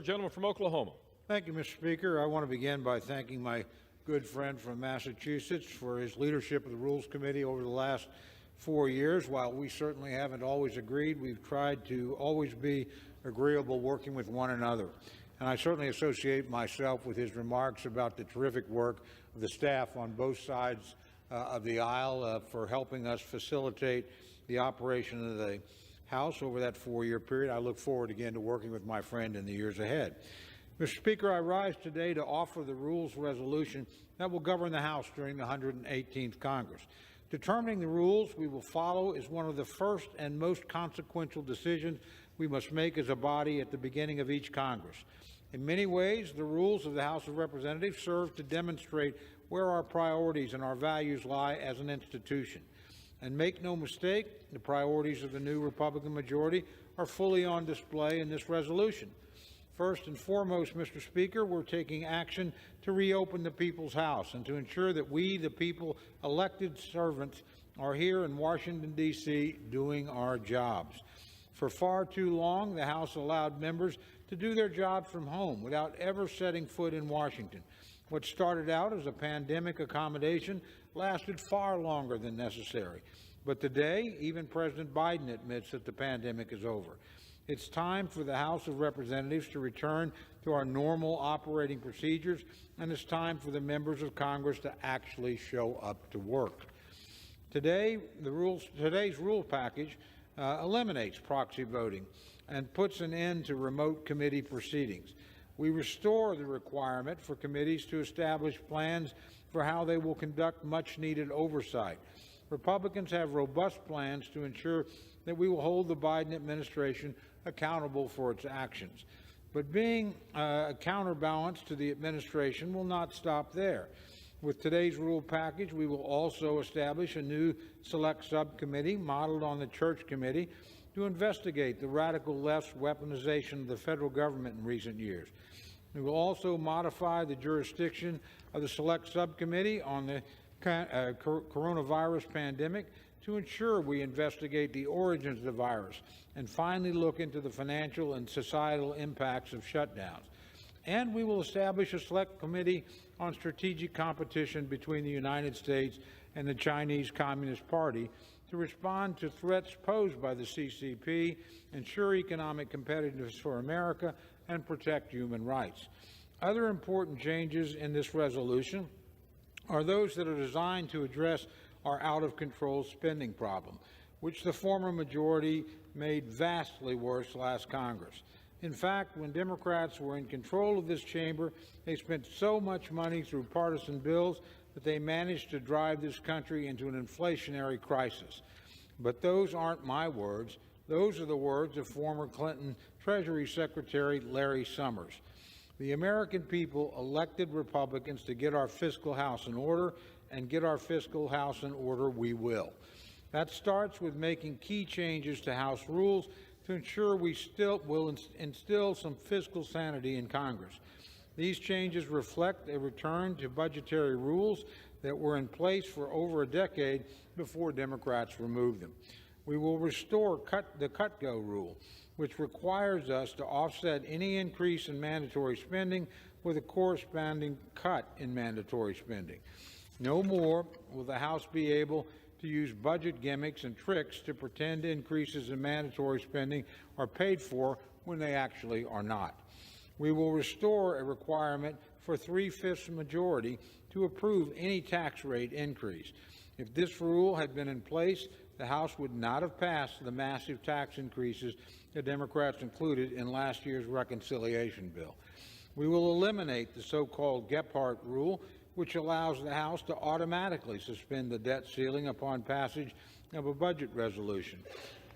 gentleman from Oklahoma. Thank you, Mr. Speaker. I want to begin by thanking my good friend from Massachusetts for his leadership of the Rules Committee over the last 4 years. While we certainly haven't always agreed, we've tried to always be agreeable working with one another. And I certainly associate myself with his remarks about the terrific work of the staff on both sides of the aisle for helping us facilitate the operation of the House over that 4-year period. I look forward again to working with my friend in the years ahead. Mr. Speaker, I rise today to offer the rules resolution that will govern the House during the 118th Congress. Determining the rules we will follow is one of the first and most consequential decisions we must make as a body at the beginning of each Congress. In many ways, the rules of the House of Representatives serve to demonstrate where our priorities and our values lie as an institution. And make no mistake, the priorities of the new Republican majority are fully on display in this resolution. First and foremost, Mr. Speaker, we're taking action to reopen the People's House and to ensure that we, the people, elected servants, are here in Washington, D.C. doing our jobs. For far too long, the House allowed members to do their jobs from home without ever setting foot in Washington. What started out as a pandemic accommodation lasted far longer than necessary. But today, even President Biden admits that the pandemic is over. It's time for the House of Representatives to return to our normal operating procedures, and it's time for the members of Congress to actually show up to work. Today's rule package eliminates proxy voting and puts an end to remote committee proceedings. We restore the requirement for committees to establish plans for how they will conduct much-needed oversight. Republicans have robust plans to ensure that we will hold the Biden administration accountable for its actions. But being a counterbalance to the administration will not stop there. With today's rule package, we will also establish a new select subcommittee modeled on the Church Committee to investigate the radical left's weaponization of the federal government in recent years. We will also modify the jurisdiction of the select subcommittee on the coronavirus pandemic to ensure we investigate the origins of the virus and finally look into the financial and societal impacts of shutdowns. And we will establish a select committee on strategic competition between the United States and the Chinese Communist Party to respond to threats posed by the CCP, ensure economic competitiveness for America, and protect human rights. Other important changes in this resolution are those that are designed to address our out-of-control spending problem, which the former majority made vastly worse last Congress. In fact, when Democrats were in control of this chamber, they spent so much money through partisan bills that they managed to drive this country into an inflationary crisis. But those aren't my words. Those are the words of former Clinton Treasury Secretary Larry Summers. The American people elected Republicans to get our fiscal house in order, and get our fiscal house in order we will. That starts with making key changes to House rules to ensure we still will instill some fiscal sanity in Congress. These changes reflect a return to budgetary rules that were in place for over a decade before Democrats removed them. We will restore the cut-go rule, which requires us to offset any increase in mandatory spending with a corresponding cut in mandatory spending. No more will the House be able to use budget gimmicks and tricks to pretend increases in mandatory spending are paid for when they actually are not. We will restore a requirement for 3/5 majority to approve any tax rate increase. If this rule had been in place, the House would not have passed the massive tax increases the Democrats included in last year's reconciliation bill. We will eliminate the so-called Gephardt rule, which allows the House to automatically suspend the debt ceiling upon passage of a budget resolution.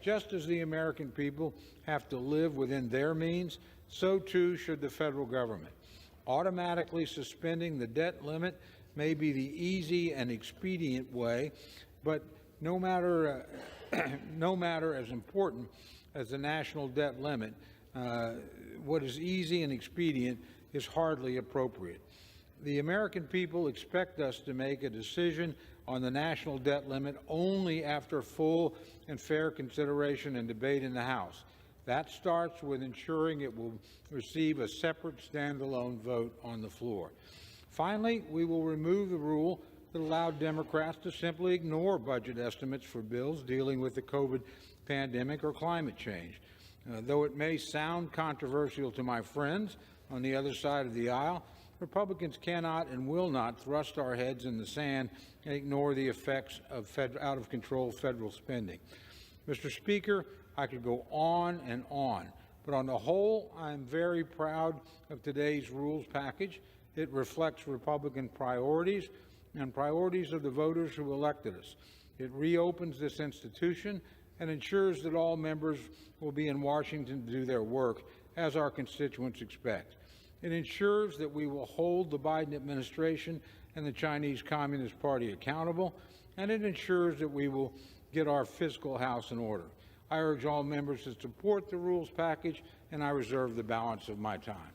Just as the American people have to live within their means, so too should the federal government. Automatically suspending the debt limit may be the easy and expedient way, but no matter as important as the national debt limit, what is easy and expedient is hardly appropriate. The American people expect us to make a decision on the national debt limit only after full and fair consideration and debate in the House. That starts with ensuring it will receive a separate standalone vote on the floor. Finally, we will remove the rule that allowed Democrats to simply ignore budget estimates for bills dealing with the COVID pandemic or climate change. Though it may sound controversial to my friends on the other side of the aisle, Republicans cannot and will not thrust our heads in the sand and ignore the effects of out-of-control federal spending. Mr. Speaker, I could go on and on, but on the whole, I am very proud of today's rules package. It reflects Republican priorities and priorities of the voters who elected us. It reopens this institution and ensures that all members will be in Washington to do their work as our constituents expect. It ensures that we will hold the Biden administration and the Chinese Communist Party accountable, and it ensures that we will get our fiscal house in order. I urge all members to support the rules package, and I reserve the balance of my time.